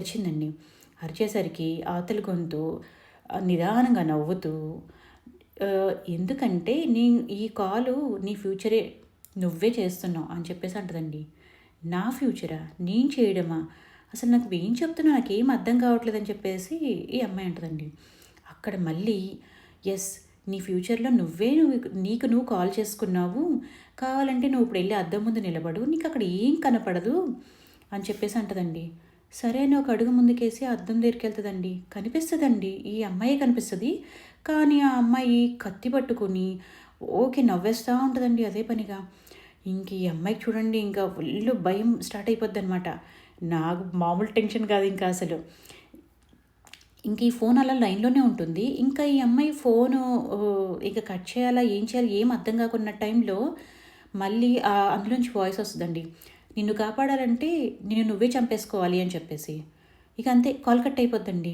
అరిచిందండి. అరిచేసరికి అవతలి గొంతు నిదానంగా నవ్వుతూ ఎందుకంటే ఈ కాలు నీ ఫ్యూచరే నువ్వే చేస్తున్నావు అని చెప్పేసి అంటదండి. నా ఫ్యూచరా? నేను చేయడమా? అసలు నాకు ఏం చెప్తున్నావు నాకేం అర్థం కావట్లేదని చెప్పేసి ఈ అమ్మాయి అంటదండి. అక్కడ మళ్ళీ యెస్. నీ ఫ్యూచర్‌లో నీకు నువ్వు కాల్ చేసుకున్నావు. కావాలంటే నువ్వు ఇప్పుడెళ్లి అద్దం ముందు నిలబడు. నీకక్కడ ఏం కనపడదు అని చెప్పేసి అంటదండి. సరే అని ఒక అడుగు ముందుకేసి అద్దం దగ్గరికెళ్తదండి. కనిపిస్తదండి. ఈ అమ్మాయే కనిపిస్తది. కానీ ఆ అమ్మాయి కత్తి పట్టుకొని ఓకే నవ్వేస్తా ఉంటదండి అదే పనిగా. ఈ అమ్మాయికి చూడండి ఇంకా ఫుల్లు భయం స్టార్ట్ అయిపోద్దనమాట. నాకు మామూలు టెన్షన్ కాదు ఇంకా అసలు. ఈ ఫోన్ అలా లైన్‌లోనే ఉంటుంది. ఇంకా ఈ అమ్మాయి ఫోను ఇక కట్ చేయాలా? ఏం చేయాలి? ఏం అర్థం కాకున్న టైంలో మళ్ళీ అందులోంచి వాయిస్ వస్తదండి. నిన్ను కాపాడాలంటే నిన్ను నువ్వే చంపేసుకోవాలి అని చెప్పేసి. ఇక అంతే కాల్ కట్ అయిపోద్దండి.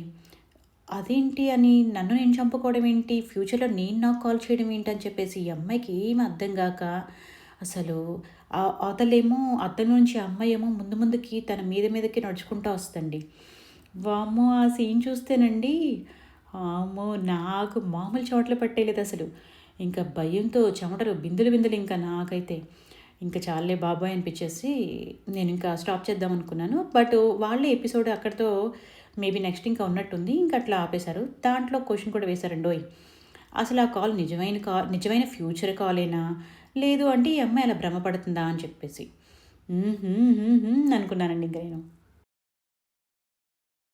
అదేంటి అని నన్ను నేను చంపుకోవడం ఏంటి? ఫ్యూచర్‌లో నేను నాకు కాల్ చేయడం ఏంటి? అని చెప్పేసి ఈ అమ్మాయికి ఏమి అర్థం గాక అసలు అవతలేమో అద్దం నుంచి ఆ అమ్మాయేమో ముందుకి తన మీదకి నడుచుకుంటా వస్తదండి. వామ్మో! ఆ సీన్ చూస్తేనండి అమ్మో! నాకు మామూలు చెమటలు పట్టేయలేదసలు. ఇంకా భయంతో చెమటలు బిందులు ఇంకా నాకైతే. ఇంక చాలులే బాబోయ్! అనిపిచ్చేసి నేనింకా స్టాప్ చేద్దామనుకున్నాను. బట్ వాళ్ళే ఎపిసోడ్ అక్కడితో మేబీ నెక్స్ట్ ఇంకా ఉన్నట్టుంది. ఇంక అట్లా ఆపేశారు. దాంట్లో క్వెషన్ కూడా వేశారండోయ్! అసలు ఆ కాల్ నిజమైన ఫ్యూచర్ కాలేనా? లేదు అంటే ఈ అమ్మాయి అలా భ్రమ పడుతుందా అని చెప్పేసి. హుహు. అనుకున్నానండి ఇంక నేను.